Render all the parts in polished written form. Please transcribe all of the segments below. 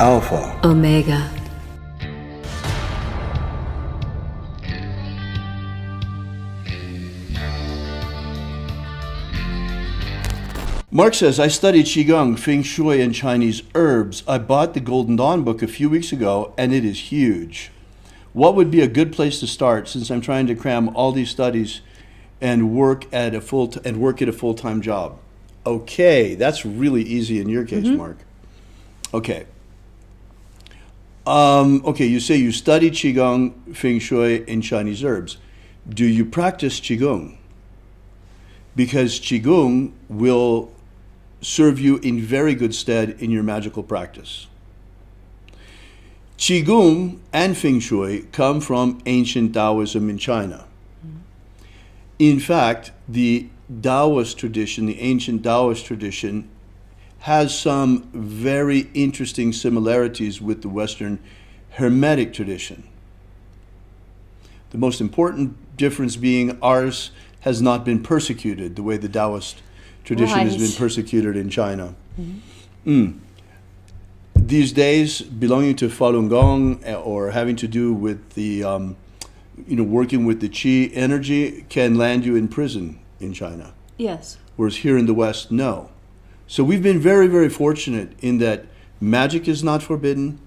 Alpha Omega. Mark says, I studied Qigong, Feng Shui, and Chinese herbs. I bought the Golden Dawn book a few weeks ago, and it is huge. What would be a good place to start since I'm trying to cram all these studies and work at a full-time job? Okay, that's really easy in your case, Mark. Okay. Okay, you say you study Qigong, Feng Shui, and Chinese herbs. Do you practice Qigong? Because Qigong will serve you in very good stead in your magical practice. Qigong and Feng Shui come from ancient Taoism in China. In fact, the Taoist tradition, the ancient Taoist tradition, has some very interesting similarities with the Western Hermetic tradition. The most important difference being ours has not been persecuted the way the Taoist tradition has been persecuted in China. These days, belonging to Falun Gong or having to do with the, working with the Qi energy can land you in prison in China. Yes. Whereas here in the West, no. So we've been very, very fortunate in that magic is not forbidden,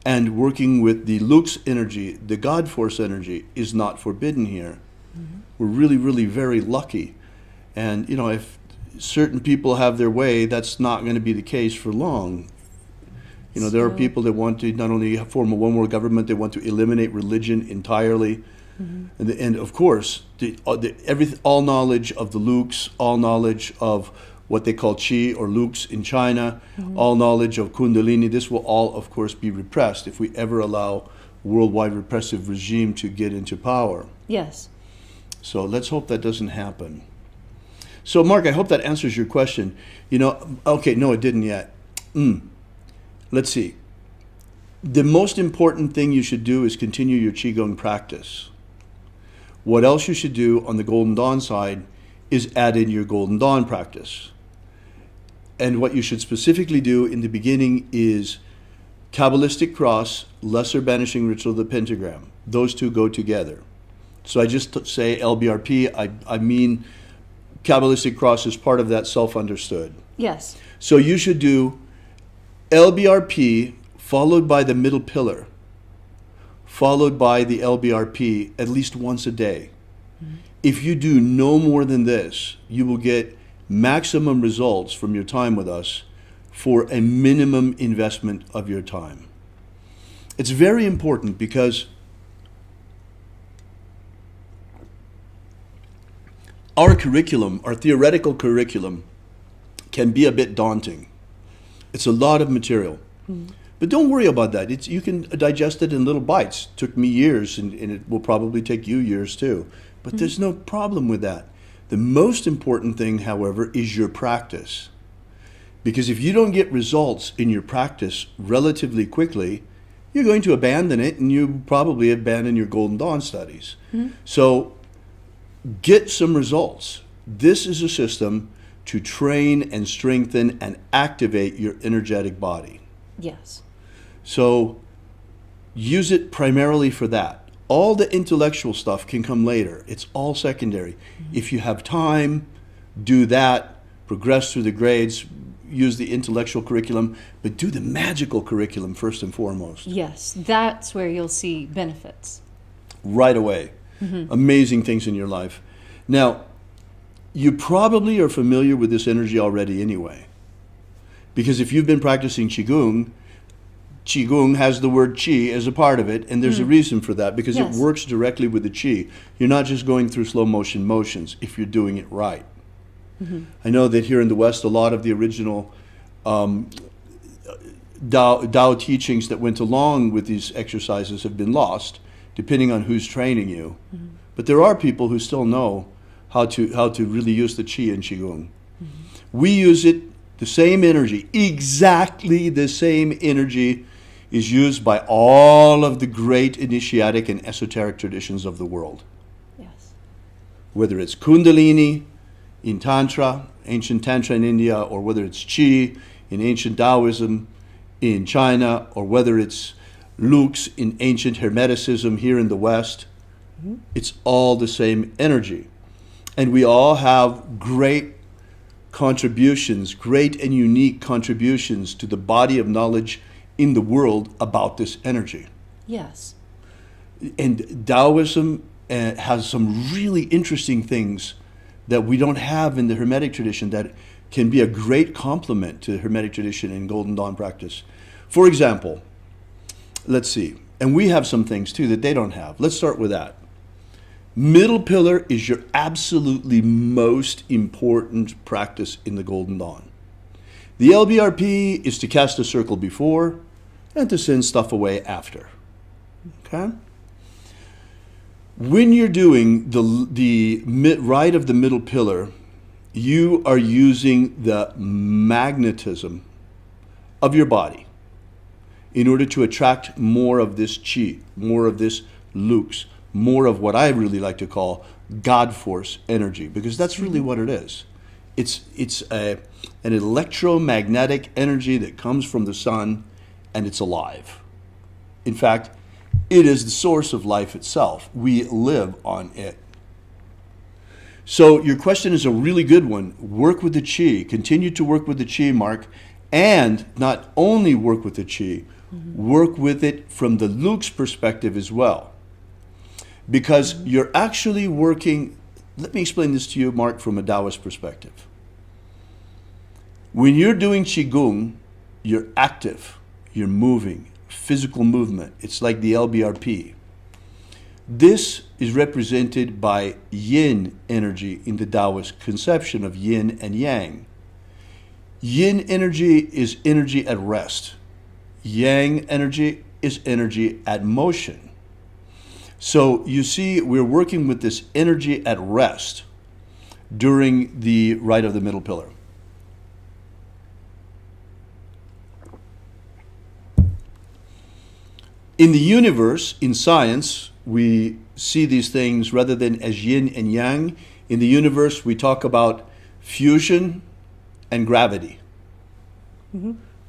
and working with the Lux energy, the God Force energy, is not forbidden here. We're really, really very lucky. And, if certain people have their way, that's not going to be the case for long. There are people that want to not only form a one world government, they want to eliminate religion entirely. And of course, all knowledge of the Lux, all knowledge of what they call Qi or Lux in China, all knowledge of Kundalini, this will all, of course, be repressed if we ever allow worldwide repressive regime to get into power. Yes. So let's hope that doesn't happen. So Mark, I hope that answers your question. Okay, no, it didn't yet. Let's see. The most important thing you should do is continue your Qigong practice. What else you should do on the Golden Dawn side is add in your Golden Dawn practice. And what you should specifically do in the beginning is Kabbalistic cross, lesser banishing ritual of the pentagram. Those two go together. So I just say LBRP, I mean Kabbalistic cross is part of that self-understood. Yes. So you should do LBRP followed by the middle pillar, followed by the LBRP at least once a day. If you do no more than this, you will get maximum results from your time with us for a minimum investment of your time. It's very important because our curriculum, our theoretical curriculum, can be a bit daunting. It's a lot of material. But don't worry about that. You can digest it in little bites. It took me years, and it will probably take you years too. But there's no problem with that. The most important thing, however, is your practice. Because if you don't get results in your practice relatively quickly, you're going to abandon it, and you probably abandon your Golden Dawn studies. So get some results. This is a system to train and strengthen and activate your energetic body. Yes. So use it primarily for that. All the intellectual stuff can come later. It's all secondary. If you have time, do that, progress through the grades, use the intellectual curriculum, but do the magical curriculum first and foremost. Yes, that's where you'll see benefits. Right away. Amazing things in your life. Now, you probably are familiar with this energy already anyway. Because if you've been practicing Qigong, Qigong has the word Qi as a part of it, and there's a reason for that, because it works directly with the Qi. You're not just going through slow motion motions if you're doing it right. I know that here in the West, a lot of the original Tao teachings that went along with these exercises have been lost, depending on who's training you. But there are people who still know how to really use the Qi in Qigong. We use it, the same energy, exactly the same energy is used by all of the great initiatic and esoteric traditions of the world. Yes. Whether it's Kundalini in Tantra, ancient Tantra in India, or whether it's Qi in ancient Taoism, in China, or whether it's Lux in ancient Hermeticism here in the West, it's all the same energy. And we all have great contributions, great and unique contributions to the body of knowledge in the world about this energy. Yes. And Taoism has some really interesting things that we don't have in the Hermetic tradition that can be a great complement to the Hermetic tradition in Golden Dawn practice. For example, let's see, and we have some things too that they don't have. Let's start with that. Middle pillar is your absolutely most important practice in the Golden Dawn. The LBRP is to cast a circle before and to send stuff away after. Okay? When you're doing the right of the middle pillar, you are using the magnetism of your body in order to attract more of this chi, more of this lux, more of what I really like to call God force energy, because that's really what it is. It's an electromagnetic energy that comes from the sun, and it's alive. In fact, it is the source of life itself. We live on it. So your question is a really good one. Work with the chi. Continue to work with the chi, Mark. And not only work with the chi, work with it from the Lux perspective as well. Because you're actually working, let me explain this to you, Mark, from a Taoist perspective. When you're doing Qigong, you're active, you're moving, physical movement. It's like the LBRP. This is represented by yin energy in the Taoist conception of yin and yang. Yin energy is energy at rest. Yang energy is energy at motion. So you see, we're working with this energy at rest during the right of the middle pillar. In the universe, in science, we see these things rather than as yin and yang. In the universe, we talk about fusion and gravity.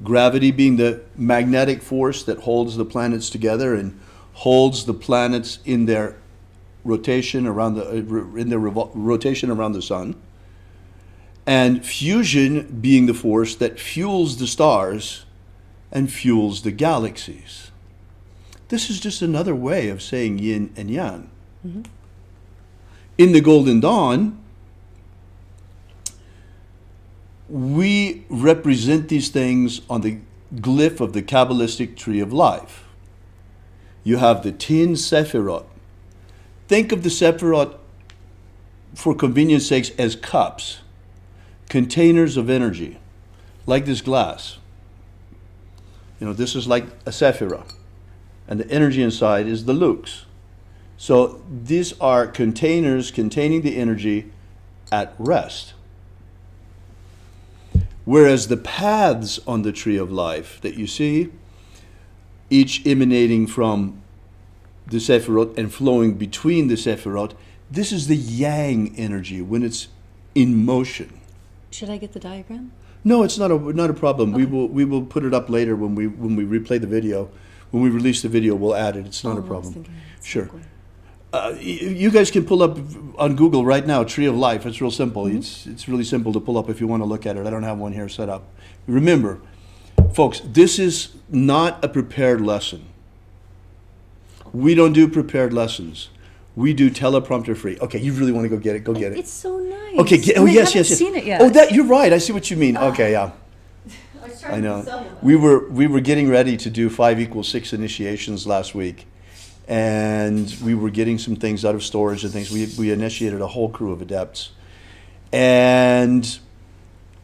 Gravity being the magnetic force that holds the planets together and holds the planets in their rotation around rotation around the sun, and fusion being the force that fuels the stars and fuels the galaxies. This is just another way of saying yin and yang. In the Golden Dawn, we represent these things on the glyph of the Kabbalistic tree of life. You have the 10 Sephirot. Think of the Sephirot, for convenience sakes, as cups, containers of energy, like this glass. You know, this is like a Sephirah, and the energy inside is the Lux. So these are containers containing the energy at rest. Whereas the paths on the tree of life that you see, each emanating from the Sephirot and flowing between the Sephirot, this is the yang energy when it's in motion. Should I get the diagram? No, it's not a problem. Okay. We will put it up later when we replay the video. When we release the video, we'll add it. It's not a problem. Sure. You guys can pull up on Google right now, Tree of Life. It's real simple. It's really simple to pull up if you want to look at it. I don't have one here set up. Remember, folks, this is not a prepared lesson. We don't do prepared lessons. We do teleprompter free. Okay, you really want to go get it? Go get it. It's so nice. Okay, yes. Seen it yet. Oh, you're right. I see what you mean. Okay, yeah. I know. We were getting ready to do 5 = 6 initiations last week, and we were getting some things out of storage and things. We initiated a whole crew of adepts, and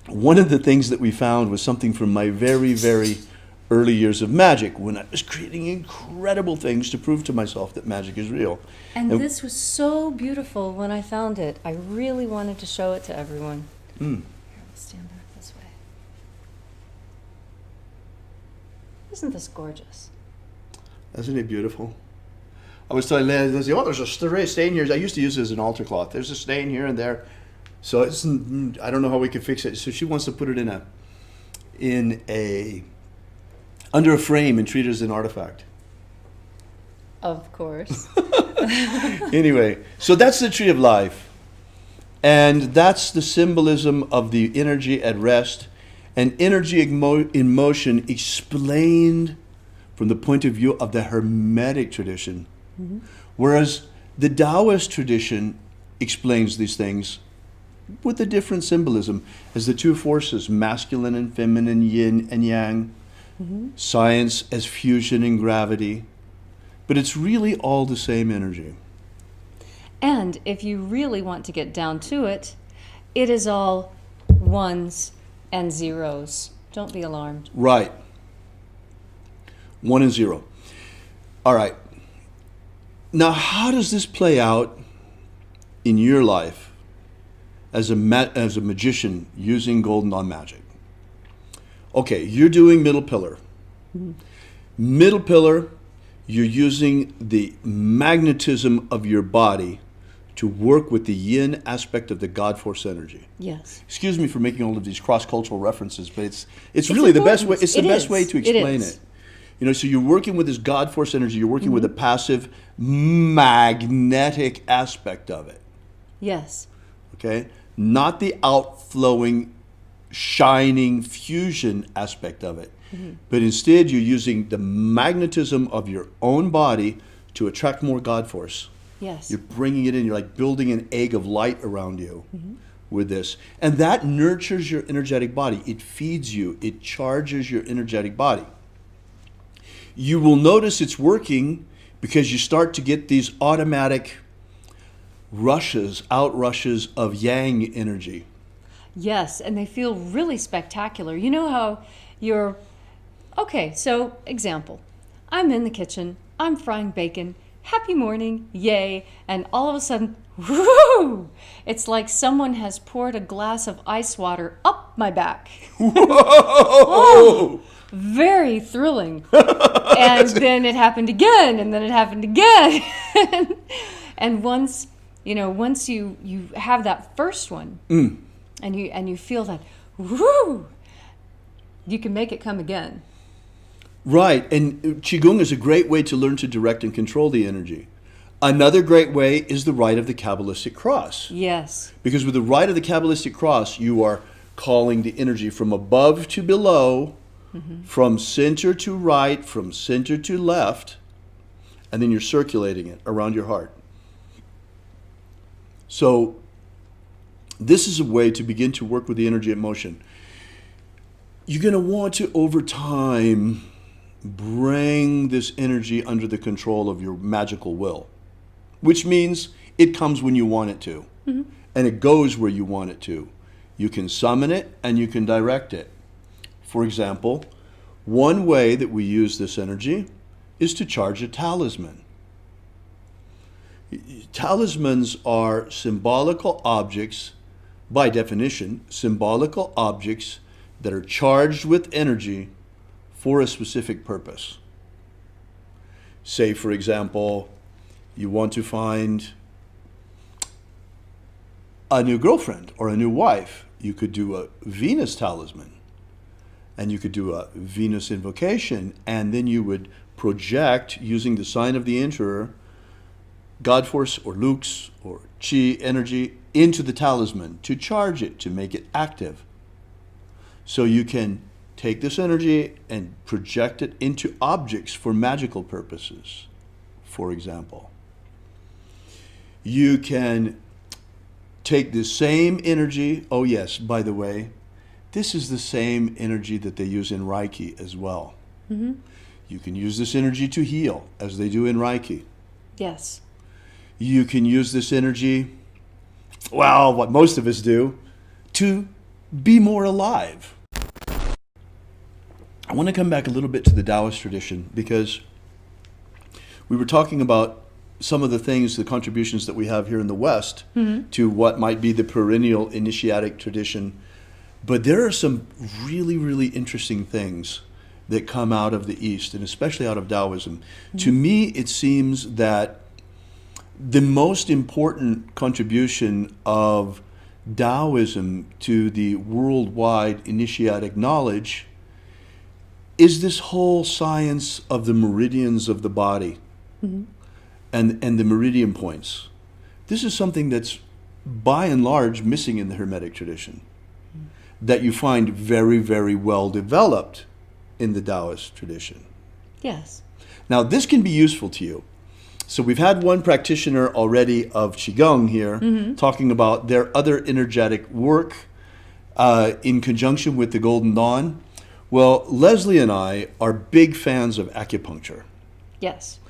one of the things that we found was something from my very, very early years of magic, when I was creating incredible things to prove to myself that magic is real. And this was so beautiful when I found it. I really wanted to show it to everyone. Here, I'll stand back this way. Isn't this gorgeous? Isn't it beautiful? I was telling Leah, there's a stain here. I used to use it as an altar cloth. There's a stain here and there. So it's, I don't know how we can fix it. So she wants to put it in a under a frame and treat it as an artifact. Of course. Anyway, so that's the tree of life. And that's the symbolism of the energy at rest and energy in motion explained from the point of view of the Hermetic tradition. Mm-hmm. Whereas the Taoist tradition explains these things with a different symbolism as the two forces, masculine and feminine, yin and yang, mm-hmm. science as fusion and gravity. But it's really all the same energy. And if you really want to get down to it, it is all ones and zeros. Don't be alarmed. Right. 1 and 0. All right. Now, how does this play out in your life as a magician using golden dawn magic? Okay, you're doing middle pillar. Mm-hmm. Middle pillar, you're using the magnetism of your body to work with the yin aspect of the God force energy. Yes. Excuse me for making all of these cross-cultural references, but it's really the best way. It's the best way to explain it. You know, so you're working with this God force energy. You're working mm-hmm. with a passive magnetic aspect of it. Yes. Okay, not the outflowing, shining fusion aspect of it, mm-hmm. but instead you're using the magnetism of your own body to attract more God force. Yes. You're bringing it in. You're like building an egg of light around you mm-hmm. with this. And that nurtures your energetic body. It feeds you. It charges your energetic body. You will notice it's working because you start to get these automatic outrushes of yang energy. Yes, and they feel really spectacular. You know how you're... Okay, so example. I'm in the kitchen. I'm frying bacon. Happy morning, yay, and all of a sudden, whoo! It's like someone has poured a glass of ice water up my back. Whoa! Oh, very thrilling. And then it happened again, and then it happened again. And once you have that first one, and you feel that, whoo, you can make it come again. Right, and Qigong is a great way to learn to direct and control the energy. Another great way is the rite of the Kabbalistic cross. Yes. Because with the rite of the Kabbalistic cross, you are calling the energy from above to below, mm-hmm. from center to right, from center to left, and then you're circulating it around your heart. So this is a way to begin to work with the energy in motion. You're going to want to, over time, bring this energy under the control of your magical will, which means it comes when you want it to, mm-hmm. and it goes where you want it to. You can summon it and you can direct it. For example, one way that we use this energy is to charge a talisman. Talismans are symbolical objects, by definition, symbolical objects that are charged with energy for a specific purpose. Say, for example, you want to find a new girlfriend or a new wife. You could do a Venus talisman, and you could do a Venus invocation, and then you would project, using the sign of the Emperor, God force or Lux or Qi energy into the talisman to charge it, to make it active. So you can take this energy and project it into objects for magical purposes, for example. You can take the same energy. Oh yes, by the way, this is the same energy that they use in Reiki as well. Mm-hmm. You can use this energy to heal, as they do in Reiki. Yes. You can use this energy, well, what most of us do, to be more alive. I want to come back a little bit to the Taoist tradition, because we were talking about some of the things, the contributions that we have here in the West mm-hmm. to what might be the perennial initiatic tradition. But there are some really, really interesting things that come out of the East, and especially out of Taoism. Mm-hmm. To me, it seems that the most important contribution of Taoism to the worldwide initiatic knowledge is this whole science of the meridians of the body and the meridian points. This is something that's by and large missing in the Hermetic tradition, that you find very, very well developed in the Taoist tradition. Yes. Now, this can be useful to you. So we've had one practitioner already of Qigong here talking about their other energetic work in conjunction with the Golden Dawn. Well, Leslie and I are big fans of acupuncture. Yes.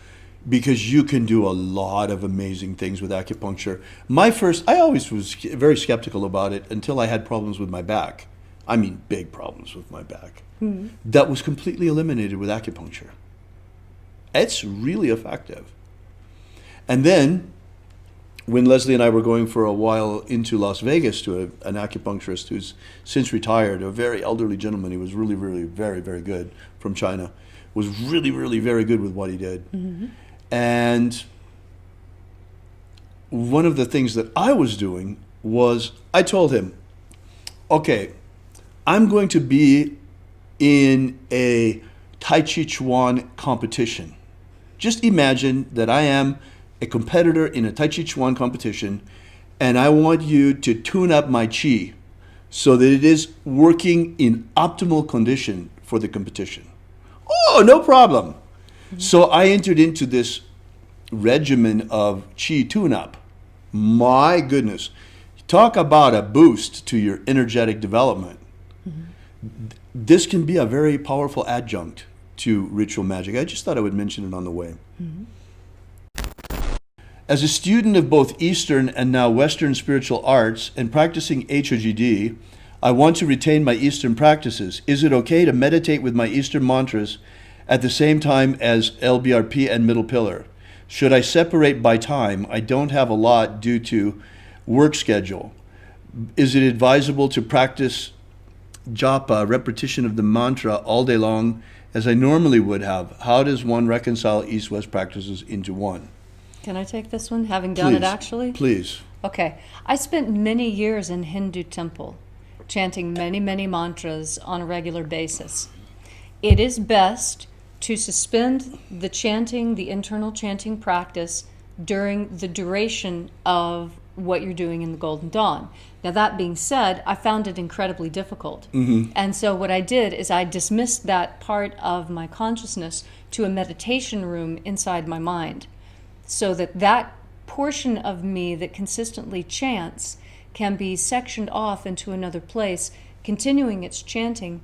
Because you can do a lot of amazing things with acupuncture. I always was very skeptical about it until I had problems with my back. I mean, big problems with my back. That was completely eliminated with acupuncture. It's really effective. And then, when Leslie and I were going for a while into Las Vegas to an acupuncturist who's since retired, a very elderly gentleman, he was really, really very, very good from China, was really, really very good with what he did. And one of the things that I was doing was I told him, okay, I'm going to be in a Tai Chi Chuan competition. Just imagine that I am a competitor in a Tai Chi Chuan competition, and I want you to tune up my Chi so that it is working in optimal condition for the competition. Oh, no problem. So I entered into this regimen of Chi tune-up. My goodness. Talk about a boost to your energetic development. This can be a very powerful adjunct to ritual magic. I just thought I would mention it on the way. As a student of both Eastern and now Western spiritual arts and practicing HOGD, I want to retain my Eastern practices. Is it okay to meditate with my Eastern mantras at the same time as LBRP and Middle Pillar? Should I separate by time? I don't have a lot due to work schedule. Is it advisable to practice japa, repetition of the mantra, all day long as I normally would have? How does one reconcile East-West practices into one? Can I take this one, having done it actually? Please. Okay. I spent many years in Hindu temple, chanting many, many mantras on a regular basis. It is best to suspend the chanting, the internal chanting practice during the duration of what you're doing in the Golden Dawn. Now, that being said, I found it incredibly difficult. And so what I did is I dismissed that part of my consciousness to a meditation room inside my mind, so that that portion of me that consistently chants can be sectioned off into another place, continuing its chanting,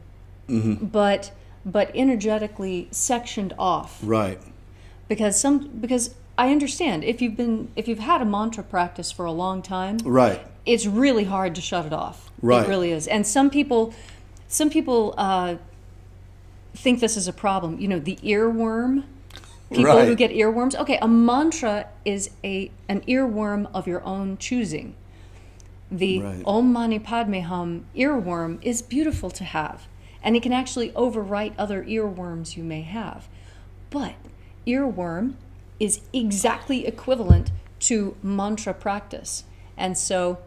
but energetically sectioned off. Right. Because I understand if you've had a mantra practice for a long time, right, it's really hard to shut it off. Right. It really is. And some people think this is a problem. You know, the earworm. People who get earworms. Okay, a mantra is an earworm of your own choosing. The Om Mani Padme Hum earworm is beautiful to have, and it can actually overwrite other earworms you may have. But earworm is exactly equivalent to mantra practice, and so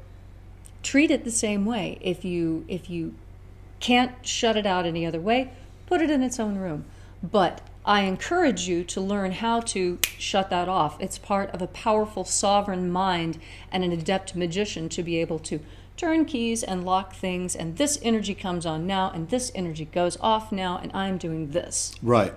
treat it the same way. If you can't shut it out any other way, put it in its own room. But I encourage you to learn how to shut that off. It's part of a powerful sovereign mind and an adept magician to be able to turn keys and lock things, and this energy comes on now, and this energy goes off now, and I'm doing this. Right.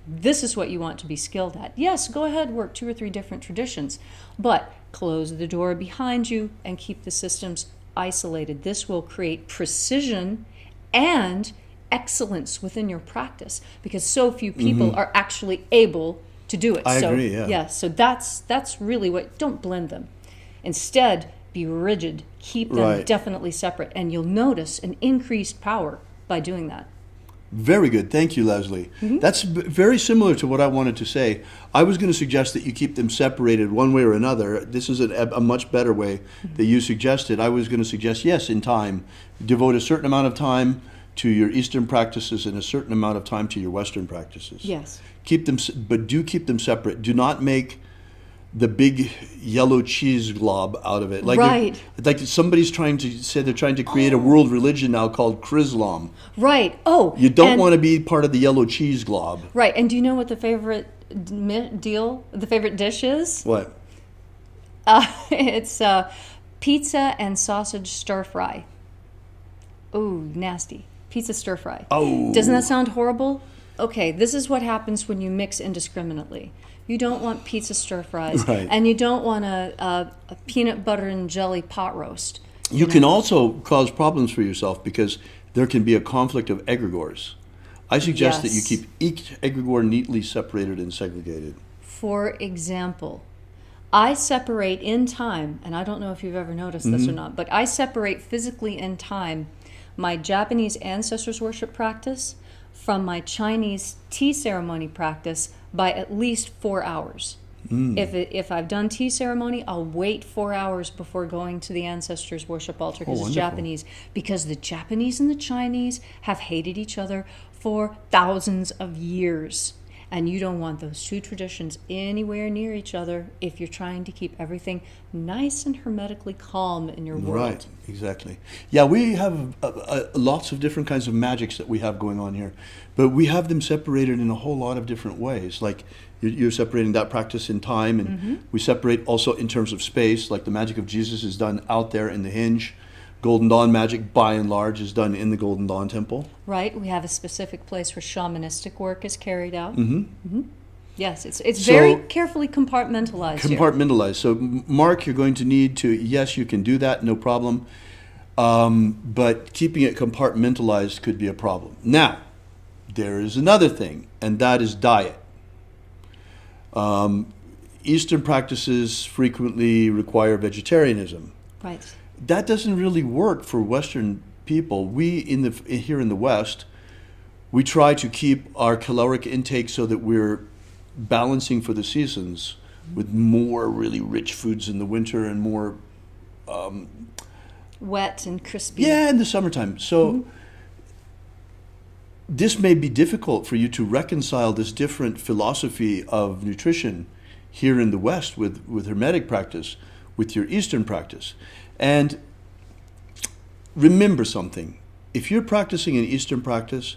This is what you want to be skilled at. Yes, go ahead, work 2 or 3 different traditions, but close the door behind you and keep the systems isolated. This will create precision and excellence within your practice, because so few people are actually able to do it. I agree, yeah. Yeah, so that's really what, don't blend them. Instead, be rigid, keep them definitely separate, and you'll notice an increased power by doing that. Very good. Thank you, Leslie. That's very similar to what I wanted to say. I was going to suggest that you keep them separated one way or another. This is a much better way that you suggested. I was going to suggest, yes, in time, devote a certain amount of time to your Eastern practices and a certain amount of time to your Western practices. Yes. Keep them, but do keep them separate. Do not make the big yellow cheese glob out of it. Like Right. like somebody's trying to say they're trying to create a world religion now called Chrislam. Right. Oh, You don't and- want to be part of the yellow cheese glob. Right. And do you know what the favorite dish is? What? It's pizza and sausage stir fry. Ooh, nasty. Pizza stir fry. Oh. Doesn't that sound horrible? Okay, this is what happens when you mix indiscriminately. You don't want pizza stir fries, Right. and you don't want a peanut butter and jelly pot roast. You can also cause problems for yourself because there can be a conflict of egregores. I suggest that you Yes. keep each egregore neatly separated and segregated. For example, I separate in time, and I don't know if you've ever noticed this or not, but I separate physically in time my Japanese ancestors worship practice from my Chinese tea ceremony practice by at least 4 hours. If I've done tea ceremony, I'll wait 4 hours before going to the ancestors worship altar because it's wonderful. Japanese. Because the Japanese and the Chinese have hated each other for thousands of years. And you don't want those two traditions anywhere near each other if you're trying to keep everything nice and hermetically calm in your world. Right, exactly. Yeah, we have lots of different kinds of magics that we have going on here, but we have them separated in a whole lot of different ways. Like you're separating that practice in time, and we separate also in terms of space. Like the magic of Jesus is done out there in the hinge. Golden Dawn magic, by and large, is done in the Golden Dawn temple. Right? We have a specific place where shamanistic work is carried out. Yes, it's So- very carefully compartmentalized here. Compartmentalized. So, Mark, you're going to need to, yes, you can do that, no problem. But keeping it compartmentalized could be a problem. Now, there is another thing, and that is diet. Eastern practices frequently require vegetarianism. Right. That doesn't really work for Western people. We here in the West, we try to keep our caloric intake so that we're balancing for the seasons with more really rich foods in the winter and more Wet and crispy. in the summertime. So this may be difficult for you to reconcile this different philosophy of nutrition here in the West with Hermetic practice, with your Eastern practice. And remember something. If you're practicing an Eastern practice,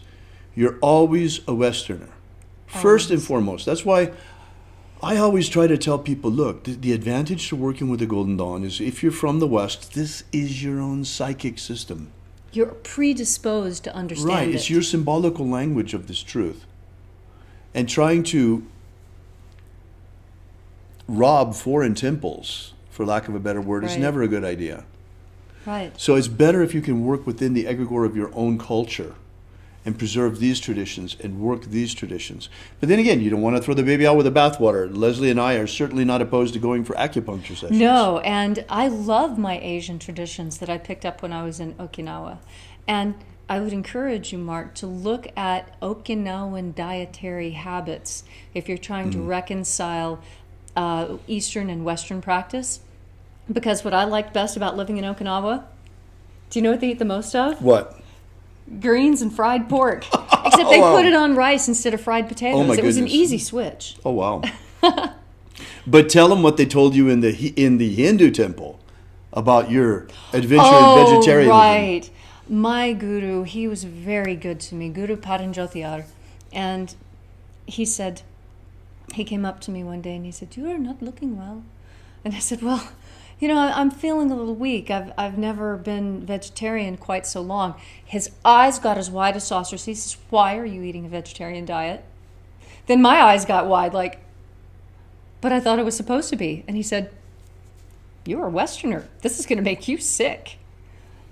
you're always a Westerner. First and foremost. That's why I always try to tell people, look, the advantage to working with the Golden Dawn is if you're from the West, this is your own psychic system. You're predisposed to understand Right, it. it's your symbolical language of this truth. And trying to rob foreign temples, for lack of a better word, is Right. never a good idea. Right. So it's better if you can work within the egregore of your own culture and preserve these traditions and work these traditions. But then again, you don't want to throw the baby out with the bathwater. Leslie and I are certainly not opposed to going for acupuncture sessions. No, and I love my Asian traditions that I picked up when I was in Okinawa. And I would encourage you, Mark, to look at Okinawan dietary habits if you're trying to reconcile Eastern and Western practice. Because what I liked best about living in Okinawa, do you know what they eat the most of? What? Greens and fried pork. Except they put it on rice instead of fried potatoes. Oh, my It was an goodness. easy switch. Oh, wow. But tell them what they told you in the Hindu temple about your adventure in vegetarianism. Right. My guru, he was very good to me, Guru Paranjotiyar. And he said, he came up to me one day and he said, "You are not looking well." And I said, "Well, you know, I'm feeling a little weak. I've never been vegetarian quite so long." His eyes got as wide as saucers. He says, "Why are you eating a vegetarian diet?" Then my eyes got wide, like, "But I thought it was supposed to be." And he said, "You're a Westerner. This is going to make you sick.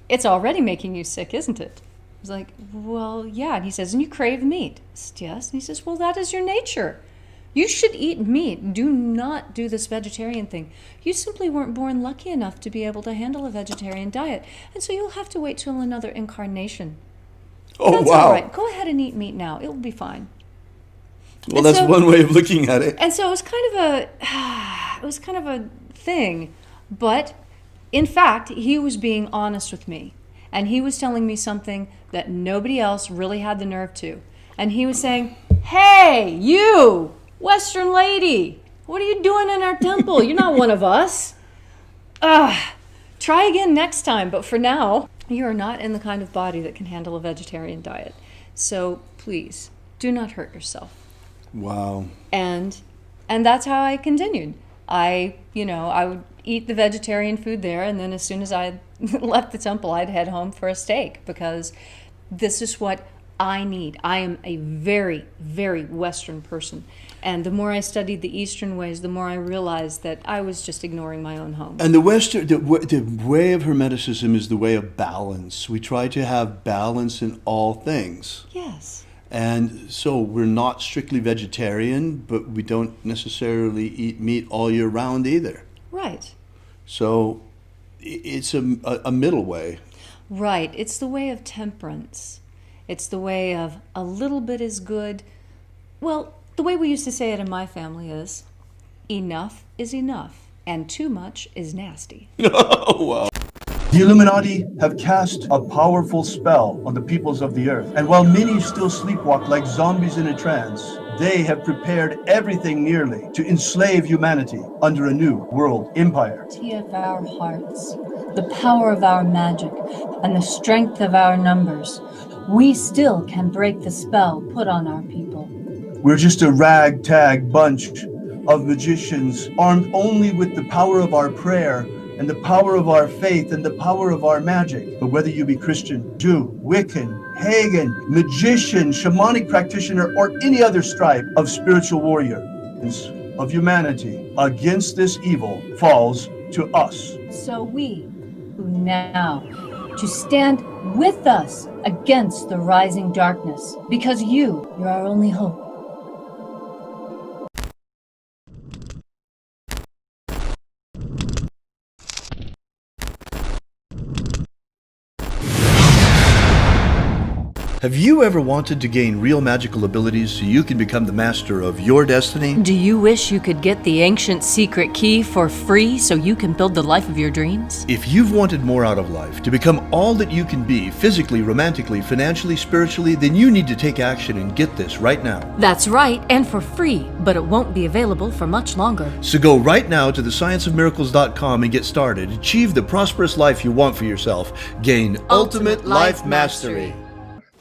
It's already making you sick, isn't it?" I was like, "Well, yeah." And he says, "And you crave meat?" I said, "Yes." And he says, "Well, that is your nature. You should eat meat. Do not do this vegetarian thing. You simply weren't born lucky enough to be able to handle a vegetarian diet. And so you'll have to wait till another incarnation. Oh, That's wow. all right. Go ahead and eat meat now. It will be fine." Well, And that's so- one way of looking at it. And so it was kind of a thing. But in fact, he was being honest with me. And he was telling me something that nobody else really had the nerve to. And he was saying, "Hey, you, Western lady, What are you doing in our temple? You're not one of us. Try again next time, but for now, you are not in the kind of body that can handle a vegetarian diet. So please, do not hurt yourself. Wow. And that's how I continued. I would eat the vegetarian food there, and then as soon as I left the temple, I'd head home for a steak, because this is what I need. I am a very, very Western person. And the more I studied the Eastern ways, the more I realized that I was just ignoring my own home. And the way of Hermeticism is the way of balance. We try to have balance in all things. Yes. And so we're not strictly vegetarian, but we don't necessarily eat meat all year round either. Right. So it's a middle way. Right. It's the way of temperance. It's the way of a little bit is good. Well, the way we used to say it in my family is, enough is enough, and too much is nasty. Oh, wow. The Illuminati have cast a powerful spell on the peoples of the earth. And while many still sleepwalk like zombies in a trance, they have prepared everything nearly to enslave humanity under a new world empire. Of our hearts, the power of our magic, and the strength of our numbers, we still can break the spell put on our people. We're just a ragtag bunch of magicians armed only with the power of our prayer and the power of our faith and the power of our magic. But whether you be Christian, Jew, Wiccan, pagan, magician, shamanic practitioner, or any other stripe of spiritual warrior of humanity against this evil falls to us. So we, who now, to stand with us against the rising darkness, because you're our only hope. Have you ever wanted to gain real magical abilities so you can become the master of your destiny? Do you wish you could get the ancient secret key for free so you can build the life of your dreams? If you've wanted more out of life, to become all that you can be, physically, romantically, financially, spiritually, then you need to take action and get this right now. That's right, and for free, but it won't be available for much longer. So go right now to thescienceofmiracles.com and get started. Achieve the prosperous life you want for yourself. Gain ultimate life mastery.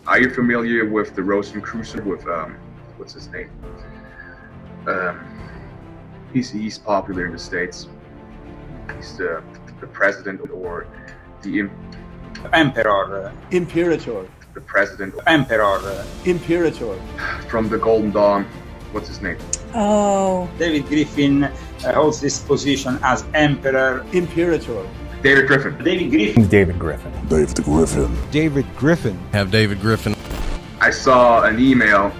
Are you familiar with the Rosicrucian with what's his name? He's popular in the States. He's the president or the Emperor. Imperator. The president. Emperor. Imperator. From the Golden Dawn. What's his name? Oh. David Griffin holds this position as Emperor. Imperator. David Griffin. David Griffin. David Griffin. David Griffin. David Griffin. Have David Griffin. I saw an email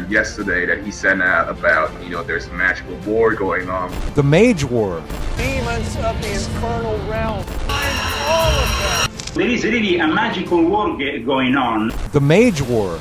yesterday that he sent out about, there's a magical war going on. The Mage War. Demons of the infernal realm. I'm all of them. There is really a magical war going on. The Mage War.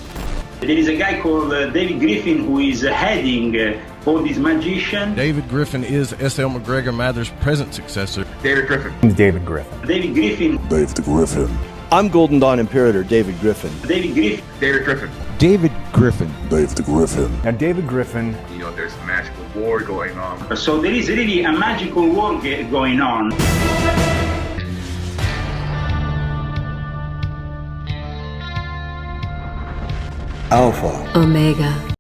There is a guy called David Griffin who is heading all these magicians. David Griffin is S.L. McGregor Mather's present successor. David Griffin. David Griffin. David Griffin. David Griffin. I'm Golden Dawn Imperator David Griffin. David Griffin. David Griffin. David Griffin. David Griffin. And David Griffin. There's a magical war going on. So there is really a magical war going on. Alpha Omega.